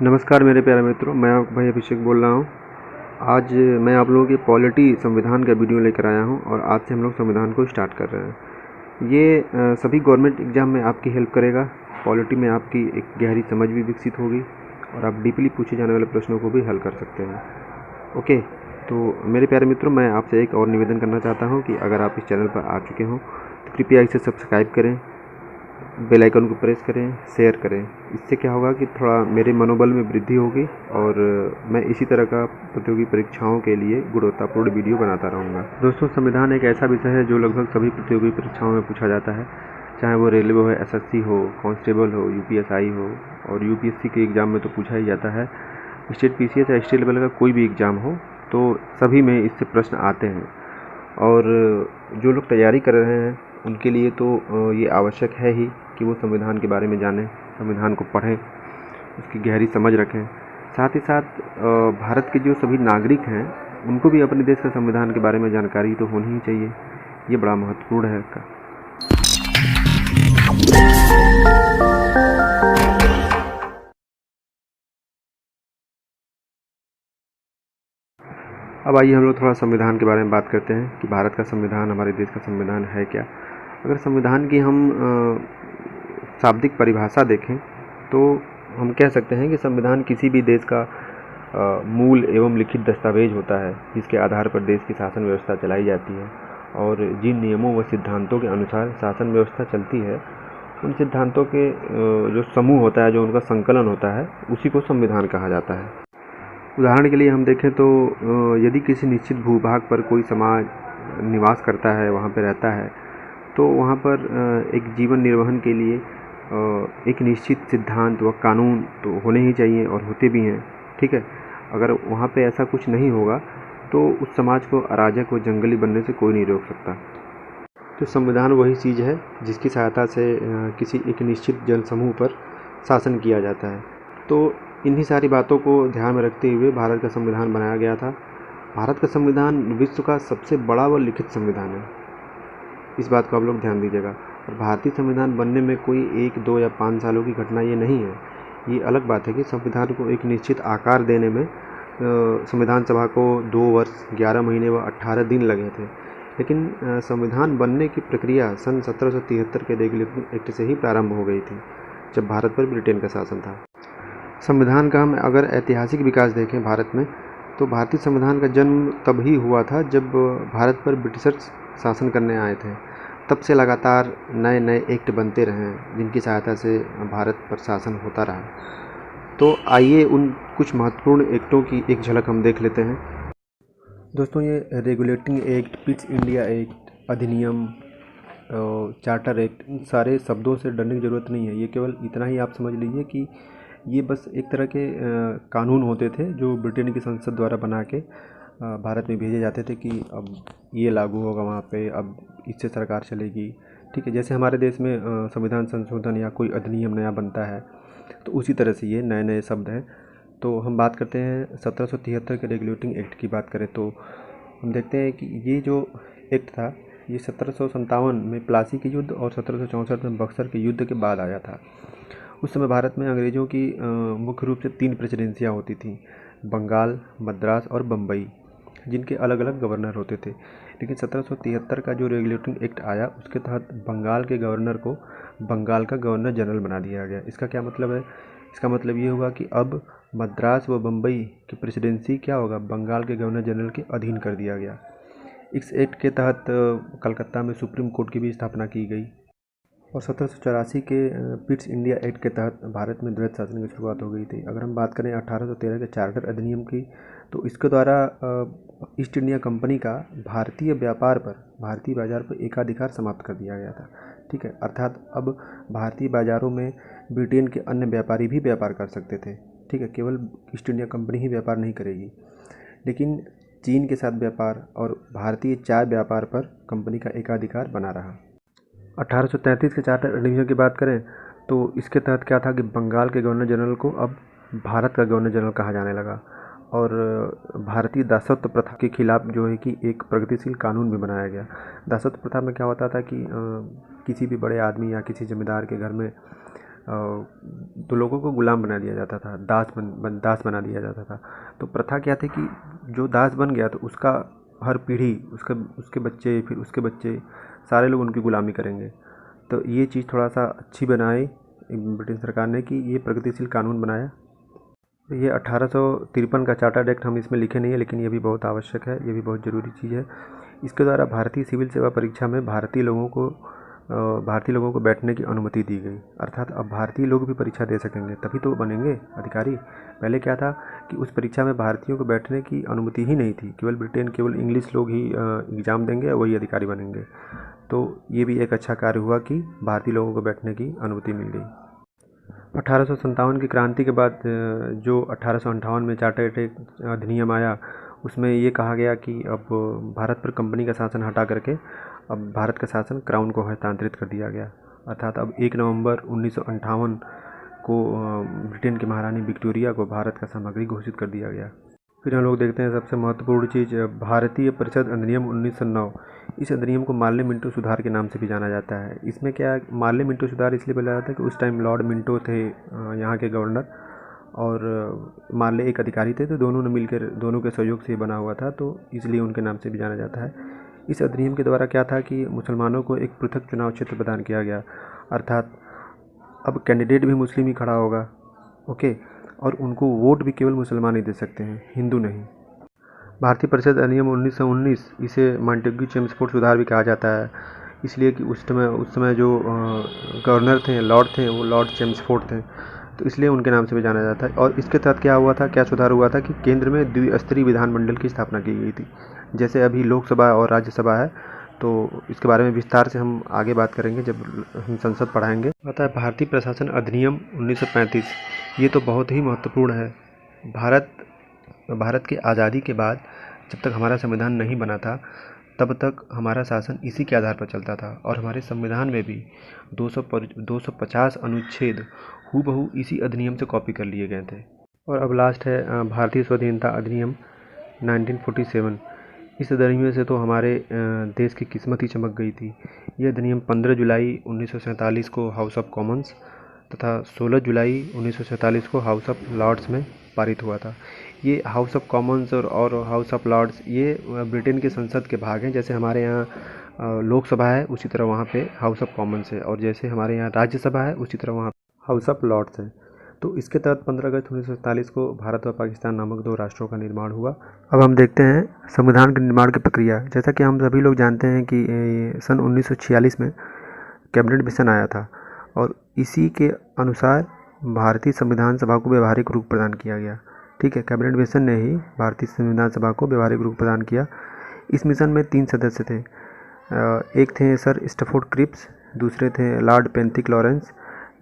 नमस्कार मेरे प्यारे मित्रों, मैं आपका भाई अभिषेक बोल रहा हूँ। आज मैं आप लोगों की पॉलिटी संविधान का वीडियो लेकर आया हूँ और आज से हम लोग संविधान को स्टार्ट कर रहे हैं। ये सभी गवर्नमेंट एग्ज़ाम में आपकी हेल्प करेगा। पॉलिटी में आपकी एक गहरी समझ भी विकसित होगी और आप डीपली पूछे जाने वाले प्रश्नों को भी हल कर सकते हैं। ओके, तो मेरे प्यारे मित्रों, मैं आपसे एक और निवेदन करना चाहता हूँ कि अगर आप इस चैनल पर आ चुके हों तो कृपया इसे सब्सक्राइब करें, बेल आइकन को प्रेस करें, शेयर करें। इससे क्या होगा कि थोड़ा मेरे मनोबल में वृद्धि होगी और मैं इसी तरह का प्रतियोगी परीक्षाओं के लिए गुणवत्तापूर्ण वीडियो बनाता रहूँगा। दोस्तों, संविधान एक ऐसा विषय है जो लगभग सभी प्रतियोगी परीक्षाओं में पूछा जाता है, चाहे वो रेलवे हो, एसएससी हो, कांस्टेबल हो, यूपीएसआई हो, और यूपीएससी के एग्ज़ाम में तो पूछा ही जाता है। स्टेट पीसीएस या स्टेट लेवल का कोई भी एग्ज़ाम हो तो सभी में इससे प्रश्न आते हैं और जो लोग तैयारी कर रहे हैं उनके लिए तो ये आवश्यक है ही कि वो संविधान के बारे में जानें, संविधान को पढ़ें, उसकी गहरी समझ रखें। साथ ही साथ भारत के जो सभी नागरिक हैं उनको भी अपने देश के संविधान के बारे में जानकारी तो होनी ही चाहिए। ये बड़ा महत्वपूर्ण है इसका। अब आइए हम लोग थोड़ा संविधान के बारे में बात करते हैं कि भारत का संविधान, हमारे देश का संविधान है क्या। अगर संविधान की हम शाब्दिक परिभाषा देखें तो हम कह सकते हैं कि संविधान किसी भी देश का मूल एवं लिखित दस्तावेज होता है जिसके आधार पर देश की शासन व्यवस्था चलाई जाती है और जिन नियमों व सिद्धांतों के अनुसार शासन व्यवस्था चलती है उन सिद्धांतों के जो समूह होता है, जो उनका संकलन होता है, उसी को संविधान कहा जाता है। उदाहरण के लिए हम देखें तो यदि किसी निश्चित भूभाग पर कोई समाज निवास करता है, वहाँ पर रहता है, तो वहाँ पर एक जीवन निर्वहन के लिए एक निश्चित सिद्धांत व कानून तो होने ही चाहिए और होते भी हैं, ठीक है। अगर वहाँ पे ऐसा कुछ नहीं होगा तो उस समाज को अराजक व जंगली बनने से कोई नहीं रोक सकता। तो संविधान वही चीज़ है जिसकी सहायता से किसी एक निश्चित जनसमूह पर शासन किया जाता है। तो इन्हीं सारी बातों को ध्यान में रखते हुए भारत का संविधान बनाया गया था। भारत का संविधान विश्व का सबसे बड़ा व लिखित संविधान है, इस बात को आप लोग ध्यान दीजिएगा। और भारतीय संविधान बनने में कोई 1, 2 या 5 सालों की घटना ये नहीं है। ये अलग बात है कि संविधान को एक निश्चित आकार देने में संविधान सभा को 2 वर्ष 11 महीने व 18 दिन लगे थे, लेकिन संविधान बनने की प्रक्रिया सन 1773 के रेगुलेटिंग एक्ट से ही प्रारंभ हो गई थी, जब भारत पर ब्रिटेन का शासन था। संविधान का हम अगर ऐतिहासिक विकास देखें भारत में, तो भारतीय संविधान का जन्म तब ही हुआ था जब भारत पर ब्रिटिशर्स शासन करने आए थे। तब से लगातार नए नए एक्ट बनते रहे हैं जिनकी सहायता से भारत पर शासन होता रहा। तो आइए उन कुछ महत्वपूर्ण एक्टों की एक झलक हम देख लेते हैं। दोस्तों, ये regulating act, Pitt's India act, अधिनियम, चार्टर एक्ट, इन सारे शब्दों से डरने की ज़रूरत नहीं है। ये केवल इतना ही आप समझ लीजिए कि ये बस एक तरह के कानून होते थे जो ब्रिटेन की संसद द्वारा बना के भारत में भेजे जाते थे कि अब ये लागू होगा वहाँ पे, अब इससे सरकार चलेगी, ठीक है। जैसे हमारे देश में संविधान संशोधन या कोई अधिनियम नया बनता है तो उसी तरह से ये नए नए शब्द हैं। तो हम बात करते हैं 1773 के रेगुलेटिंग एक्ट की बात करें तो हम देखते हैं कि ये जो एक्ट था ये 1757 में प्लासी के युद्ध और 1764 में बक्सर के युद्ध के बाद आया था। उस समय भारत में अंग्रेज़ों की मुख्य रूप से 3 प्रेसिडेंसियाँ होती थीं, बंगाल, मद्रास और बम्बई, जिनके अलग अलग गवर्नर होते थे। लेकिन 1773 का जो रेगुलेटिंग एक्ट आया उसके तहत बंगाल के गवर्नर को बंगाल का गवर्नर जनरल बना दिया गया। इसका क्या मतलब है? इसका मतलब ये होगा कि अब मद्रास व बम्बई की प्रेसिडेंसी क्या होगा, बंगाल के गवर्नर जनरल के अधीन कर दिया गया। इस एक्ट के तहत कलकत्ता में सुप्रीम कोर्ट की भी स्थापना की गई और 1784 के पिट्स इंडिया एक्ट के तहत भारत में द्वैध शासन की शुरुआत हो गई थी। अगर हम बात करें 1813 के चार्टर अधिनियम की, तो इसके द्वारा ईस्ट इंडिया कंपनी का भारतीय व्यापार पर, भारतीय बाज़ार पर एकाधिकार समाप्त कर दिया गया था, ठीक है। अर्थात अब भारतीय बाज़ारों में ब्रिटेन के अन्य व्यापारी भी व्यापार कर सकते थे, ठीक है। केवल ईस्ट इंडिया कंपनी ही व्यापार नहीं करेगी, लेकिन चीन के साथ व्यापार और भारतीय चाय व्यापार पर कंपनी का एकाधिकार बना रहा। 1833 के चार्टर अधिनियम की बात करें तो इसके तहत क्या था कि बंगाल के गवर्नर जनरल को अब भारत का गवर्नर जनरल कहा जाने लगा और भारतीय दासत्व प्रथा के खिलाफ जो है कि एक प्रगतिशील कानून भी बनाया गया। दासत्व प्रथा में क्या होता था कि किसी भी बड़े आदमी या किसी जमींदार के घर में तो लोगों को गुलाम बना दिया जाता था, दास बना दिया जाता था। तो प्रथा क्या थी कि जो दास बन गया तो उसका हर पीढ़ी, उसके बच्चे, फिर उसके बच्चे, सारे लोग उनकी गुलामी करेंगे। तो ये चीज़ थोड़ा सा अच्छी बनाई ब्रिटेन सरकार ने कि ये प्रगतिशील कानून बनाया। ये 1853 का चार्टर्ड एक्ट हम इसमें लिखे नहीं है, लेकिन ये भी बहुत आवश्यक है, ये भी बहुत ज़रूरी चीज़ है। इसके द्वारा भारतीय सिविल सेवा परीक्षा में भारतीय लोगों को बैठने की अनुमति दी गई। अर्थात अब भारतीय लोग भी परीक्षा दे सकेंगे, तभी तो बनेंगे अधिकारी। पहले क्या था कि उस परीक्षा में भारतीयों को बैठने की अनुमति ही नहीं थी, केवल इंग्लिश लोग ही एग्ज़ाम देंगे और वही अधिकारी बनेंगे। तो ये भी एक अच्छा कार्य हुआ कि भारतीय लोगों को बैठने की अनुमति मिल गई। 1857 की क्रांति के बाद जो 1858 में चार्टर्ड एक्ट अधिनियम आया, उसमें ये कहा गया कि अब भारत पर कंपनी का शासन हटा करके अब भारत का शासन क्राउन को हस्तांतरित कर दिया गया। अर्थात अब 1 नवंबर 1958 को ब्रिटेन की महारानी विक्टोरिया को भारत का सामग्री घोषित कर दिया गया। फिर हम लोग देखते हैं सबसे महत्वपूर्ण चीज़, भारतीय परिषद अधिनियम 1909। इस अधिनियम को मार्ले मिंटो सुधार के नाम से भी जाना जाता है। इसमें क्या मार्ले मिंटो सुधार इसलिए बोला जाता है कि उस टाइम लॉर्ड मिंटो थे यहाँ के गवर्नर, और मार्ले एक अधिकारी थे, तो दोनों ने मिलकर, दोनों के सहयोग से बना हुआ था, तो इसलिए उनके नाम से भी जाना जाता है। इस अधिनियम के द्वारा क्या था कि मुसलमानों को एक पृथक चुनाव क्षेत्र प्रदान किया गया। अर्थात अब कैंडिडेट भी मुस्लिम ही खड़ा होगा, ओके, और उनको वोट भी केवल मुसलमान ही दे सकते हैं, हिंदू नहीं। भारतीय परिषद अधिनियम 1919, इसे मॉन्टेग्यू चेम्सफोर्ड सुधार भी कहा जाता है, इसलिए कि उस समय जो गवर्नर थे, लॉर्ड थे, वो लॉर्ड चेम्सफोर्ड थे, तो इसलिए उनके नाम से भी जाना जाता है। और इसके तहत क्या हुआ था, क्या सुधार हुआ था कि केंद्र में द्विस्तरीय विधानमंडल की स्थापना की गई थी। जैसे अभी लोकसभा और राज्यसभा है, तो इसके बारे में विस्तार से हम आगे बात करेंगे जब हम संसद पढ़ाएंगे। आता है भारतीय प्रशासन अधिनियम 1935। ये तो बहुत ही महत्वपूर्ण है। भारत की आज़ादी के बाद जब तक हमारा संविधान नहीं बना था, तब तक हमारा शासन इसी के आधार पर चलता था, और हमारे संविधान में भी 250 अनुच्छेद हूबहू इसी अधिनियम से कॉपी कर लिए गए थे। और अब लास्ट है भारतीय स्वाधीनता अधिनियम 1947। इस अधिनियम से तो हमारे देश की किस्मत ही चमक गई थी। ये अधिनियम 15 जुलाई 1947 को हाउस ऑफ कॉमन्स तथा 16 जुलाई 1947 को हाउस ऑफ लॉर्ड्स में पारित हुआ था। ये हाउस ऑफ कॉमन्स और हाउस ऑफ लॉर्ड्स ये ब्रिटेन के संसद के भाग हैं। जैसे हमारे यहाँ लोकसभा है, उसी तरह वहाँ पे हाउस ऑफ कॉमन्स है, और जैसे हमारे यहाँ राज्यसभा है, उसी तरह वहाँ हाउस ऑफ लॉर्ड्स है। तो इसके तहत 15 अगस्त 1947 को भारत और पाकिस्तान नामक 2 राष्ट्रों का निर्माण हुआ। अब हम देखते हैं संविधान के निर्माण की प्रक्रिया। जैसा कि हम सभी लोग जानते हैं कि सन 1946 में कैबिनेट मिशन आया था, और इसी के अनुसार भारतीय संविधान सभा को व्यवहारिक रूप प्रदान किया गया। ठीक है, कैबिनेट मिशन ने ही भारतीय संविधान सभा को व्यवहारिक रूप प्रदान किया। इस मिशन में 3 सदस्य थे। एक थे सर स्टफोर्ड क्रिप्स, दूसरे थे लॉर्ड पेंथिक लॉरेंस,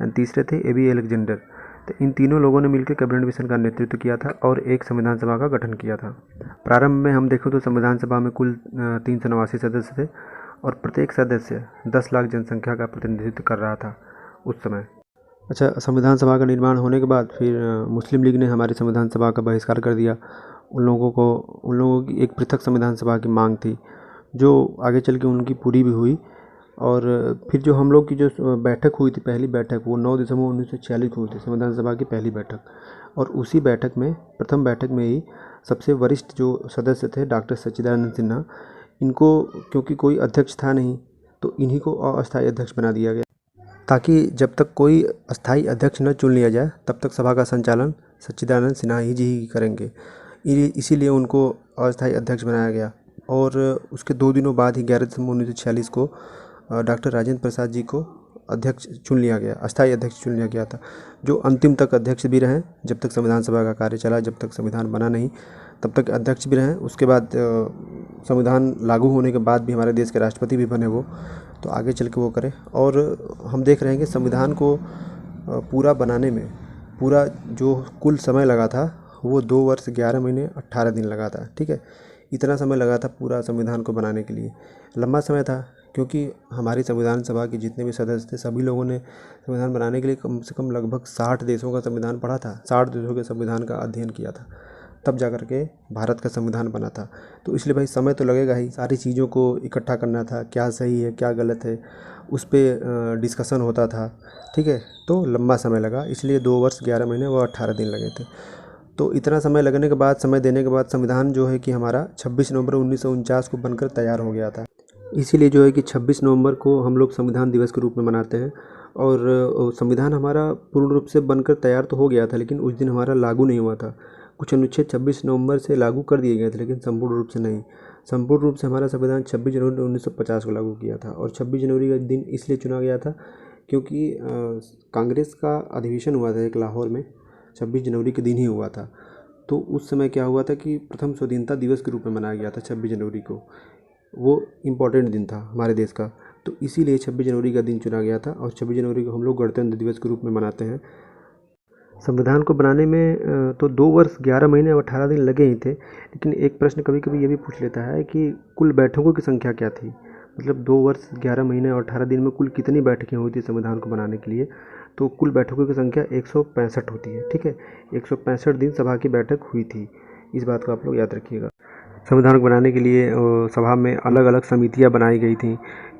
एंड तीसरे थे ए.बी. अलेक्जेंडर। तो इन तीनों लोगों ने मिलकर कैबिनेट मिशन का नेतृत्व किया था और एक संविधान सभा का गठन किया था। प्रारंभ में हम देखें तो संविधान सभा में कुल 389 सदस्य थे, और प्रत्येक सदस्य 10 लाख जनसंख्या का प्रतिनिधित्व कर रहा था उस समय। अच्छा, संविधान सभा का निर्माण होने के बाद फिर मुस्लिम लीग ने हमारी संविधान सभा का बहिष्कार कर दिया। उन लोगों की एक पृथक संविधान सभा की मांग थी, जो आगे चल के उनकी पूरी भी हुई। और फिर जो हम लोग की जो बैठक हुई थी, पहली बैठक, वो 9 दिसंबर 1946 को हुई थी, संविधान सभा की पहली बैठक। और उसी बैठक में, प्रथम बैठक में ही सबसे वरिष्ठ जो सदस्य थे डॉक्टर सच्चिदानंद सिन्हा, इनको क्योंकि कोई अध्यक्ष था नहीं, तो इन्हीं को अस्थायी अध्यक्ष बना दिया गया, ताकि जब तक कोई अस्थायी अध्यक्ष न चुन लिया जाए तब तक सभा का संचालन सच्चिदानंद सिन्हा ही करेंगे। इसीलिए उनको अस्थायी अध्यक्ष बनाया गया। और उसके 2 दिनों बाद ही 11 दिसंबर 1946 को डॉक्टर राजेंद्र प्रसाद जी को अध्यक्ष चुन लिया गया, अस्थायी अध्यक्ष चुन लिया गया था, जो अंतिम तक अध्यक्ष भी रहे। जब तक संविधान सभा का कार्य चला, जब तक संविधान बना नहीं, तब तक अध्यक्ष भी रहे। उसके बाद संविधान लागू होने के बाद भी हमारे देश के राष्ट्रपति भी बने वो, तो आगे चल के वो करें। और हम देख रहे हैं कि संविधान को पूरा बनाने में पूरा जो कुल समय लगा था, वो 2 वर्ष 11 महीने 18 दिन लगा था। ठीक है, इतना समय लगा था पूरा संविधान को बनाने के लिए। लंबा समय था, क्योंकि हमारी संविधान सभा के जितने भी सदस्य थे, सभी लोगों ने संविधान बनाने के लिए कम से कम लगभग 60 देशों का संविधान पढ़ा था, 60 देशों के संविधान का अध्ययन किया था। तब जा कर के भारत का संविधान बना था। तो इसलिए भाई समय तो लगेगा ही, सारी चीज़ों को इकट्ठा करना था, क्या सही है क्या गलत है उस पर डिस्कशन होता था, ठीक है। तो लंबा समय लगा, इसलिए 2 वर्ष 11 महीने व 18 दिन लगे थे। तो इतना समय लगने के बाद, समय देने के बाद संविधान जो है कि हमारा 26 नवंबर 1949 को बनकर तैयार हो गया था। इसीलिए जो है कि 26 नवंबर को हम लोग संविधान दिवस के रूप में मनाते हैं। और संविधान हमारा पूर्ण रूप से बनकर तैयार तो हो गया था, लेकिन उस दिन हमारा लागू नहीं हुआ था। कुछ अनुच्छेद 26 नवंबर से लागू कर दिए गए थे, लेकिन संपूर्ण रूप से नहीं। संपूर्ण रूप से हमारा संविधान 26 जनवरी 1950 को लागू किया था। और 26 जनवरी का दिन इसलिए चुना गया था क्योंकि कांग्रेस का अधिवेशन हुआ था एक लाहौर में, 26 जनवरी के दिन ही हुआ था। तो उस समय क्या हुआ था कि प्रथम स्वाधीनता दिवस के रूप में मनाया गया था 26 जनवरी को। वो इम्पॉर्टेंट दिन था हमारे देश का, तो इसीलिए 26 जनवरी का दिन चुना गया था। और 26 जनवरी को हम लोग गणतंत्र दिवस के रूप में मनाते हैं। संविधान को बनाने में तो 2 वर्ष 11 महीने और 18 दिन लगे ही थे, लेकिन एक प्रश्न कभी कभी ये भी पूछ लेता है कि कुल बैठकों की संख्या क्या थी। मतलब 2 वर्ष 11 महीने और 18 दिन में कुल कितनी बैठकें हुई थी संविधान को बनाने के लिए। तो कुल बैठकों की संख्या 165 होती है, ठीक है। 165 दिन सभा की बैठक हुई थी, इस बात को आप लोग याद रखिएगा। संविधान को बनाने के लिए सभा में अलग अलग समितियां बनाई गई थी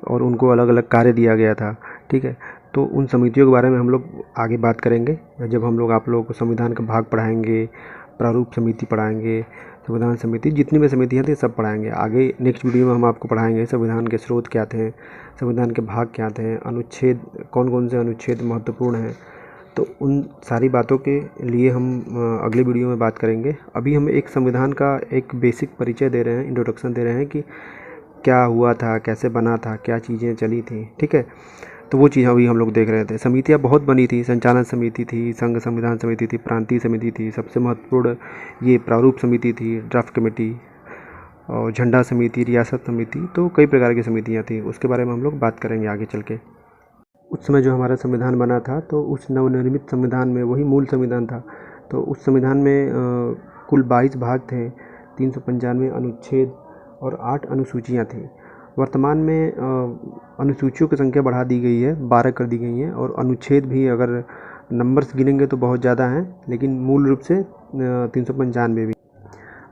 और उनको अलग अलग कार्य दिया गया था, ठीक है। तो उन समितियों के बारे में हम लोग आगे बात करेंगे, जब हम लोग आप लोगों को संविधान का भाग पढ़ाएंगे, प्रारूप समिति पढ़ाएंगे, संविधान समिति जितनी भी समितियाँ थी सब पढ़ाएंगे। आगे नेक्स्ट वीडियो में हम आपको पढ़ाएंगे संविधान के स्रोत क्या थे, संविधान के भाग क्या थे, अनुच्छेद कौन कौन से अनुच्छेद महत्वपूर्ण हैं। तो उन सारी बातों के लिए हम अगले वीडियो में बात करेंगे। अभी हम एक संविधान का एक बेसिक परिचय दे रहे हैं, इंट्रोडक्शन दे रहे हैं कि क्या हुआ था, कैसे बना था, क्या चीज़ें चली थी, ठीक है। तो वो चीज़ अभी हम लोग देख रहे थे। समितियाँ बहुत बनी थी, संचालन समिति थी, संघ संविधान समिति थी, प्रांतीय समिति थी, सबसे महत्वपूर्ण ये प्रारूप समिति थी, ड्राफ्ट कमेटी, और झंडा समिति, रियासत समिति। तो कई प्रकार की समितियाँ थी, उसके बारे में हम लोग बात करेंगे आगे चल के। उस समय जो हमारा संविधान बना था, तो उस नवनिर्मित संविधान में वही मूल संविधान था। तो उस संविधान में कुल 22 भाग थे, 395 अनुच्छेद और 8 अनुसूचियाँ थीं। वर्तमान में अनुसूचियों की संख्या बढ़ा दी गई है, 12 कर दी गई हैं। और अनुच्छेद भी अगर नंबर्स गिनेंगे तो बहुत ज़्यादा हैं, लेकिन मूल रूप से 395 भी।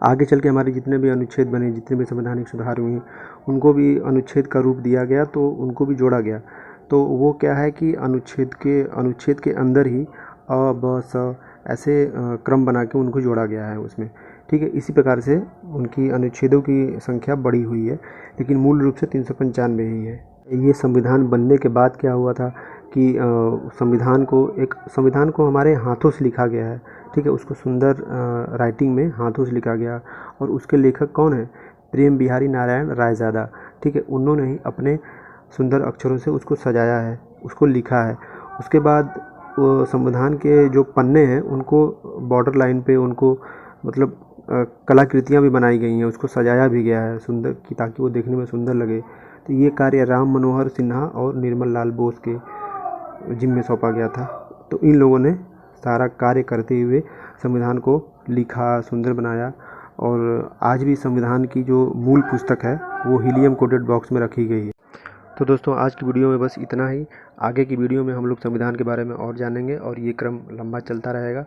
आगे चल के हमारे जितने भी अनुच्छेद बने, जितने भी संवैधानिक सुधार हुए, उनको भी अनुच्छेद का रूप दिया गया, तो उनको भी जोड़ा गया। तो वो क्या है कि अनुच्छेद के अंदर ही अ, ब, स ऐसे क्रम बना के उनको जोड़ा गया है उसमें, ठीक है। इसी प्रकार से उनकी अनुच्छेदों की संख्या बढ़ी हुई है, लेकिन मूल रूप से 395 ही है। ये संविधान बनने के बाद क्या हुआ था कि संविधान को हमारे हाथों से लिखा गया है, ठीक है। उसको सुंदर राइटिंग में हाथों से लिखा गया, और उसके लेखक कौन है? प्रेम बिहारी नारायण रायजादा, ठीक है। उन्होंने ही अपने सुंदर अक्षरों से उसको सजाया है, उसको लिखा है। उसके बाद वो संविधान के जो पन्ने हैं उनको बॉर्डर लाइन पे उनको मतलब कलाकृतियाँ भी बनाई गई हैं, उसको सजाया भी गया है सुंदर कि ताकि वो देखने में सुंदर लगे। तो ये कार्य राम मनोहर सिन्हा और निर्मल लाल बोस के जिम्मे सौंपा गया था। तो इन लोगों ने सारा कार्य करते हुए संविधान को लिखा, सुंदर बनाया। और आज भी संविधान की जो मूल पुस्तक है वो हीलियम कोटेड बॉक्स में रखी गई है। तो दोस्तों आज की वीडियो में बस इतना ही। आगे की वीडियो में हम लोग संविधान के बारे में और जानेंगे, और ये क्रम लंबा चलता रहेगा।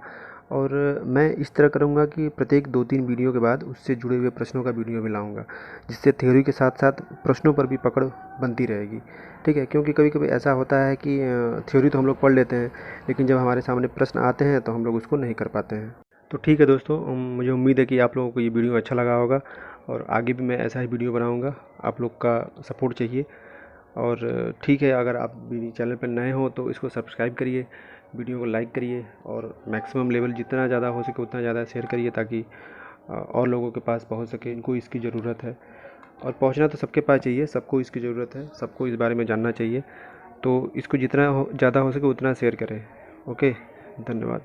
और मैं इस तरह करूँगा कि प्रत्येक 2-3 वीडियो के बाद उससे जुड़े हुए प्रश्नों का वीडियो भी लाऊँगा, जिससे थ्योरी के साथ साथ प्रश्नों पर भी पकड़ बनती रहेगी, ठीक है। क्योंकि कभी कभी ऐसा होता है कि थ्योरी तो हम लोग पढ़ लेते हैं, लेकिन जब हमारे सामने प्रश्न आते हैं तो हम लोग उसको नहीं कर पाते हैं। तो ठीक है दोस्तों, मुझे उम्मीद है कि आप लोगों को ये वीडियो अच्छा लगा होगा, और आगे भी मैं ऐसा ही वीडियो बनाऊँगा। आप लोग का सपोर्ट चाहिए। और ठीक है, अगर आप मेरे चैनल पर नए हो तो इसको सब्सक्राइब करिए, वीडियो को लाइक करिए, और मैक्सिमम लेवल जितना ज़्यादा हो सके उतना ज़्यादा शेयर करिए, ताकि और लोगों के पास पहुंच सके। इनको इसकी ज़रूरत है, और पहुंचना तो सबके पास चाहिए, सबको इसकी ज़रूरत है, सबको इस बारे में जानना चाहिए। तो इसको जितना ज़्यादा हो सके उतना शेयर करें। ओके, धन्यवाद।